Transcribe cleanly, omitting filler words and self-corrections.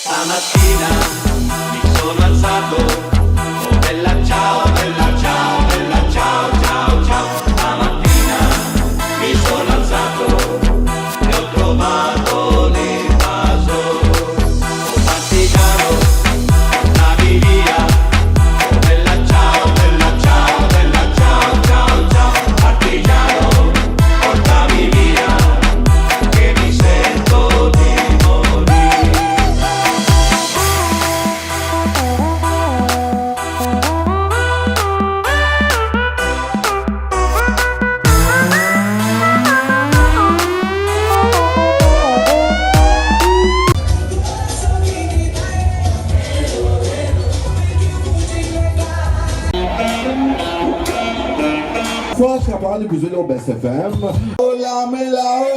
Stamattina mi sono alzato, oh bella ciao, bella ciao, bella ciao, ciao, ciao. Stamattina mi sono alzato e ho trovato l'invaso. Oh partigiano, andavi via, oh bella ciao, bella ciao, bella ciao, ciao, ciao. Partigiano, portami via, che mi sento di morire. Force à parler, vous allez au Best FM. Hola, me la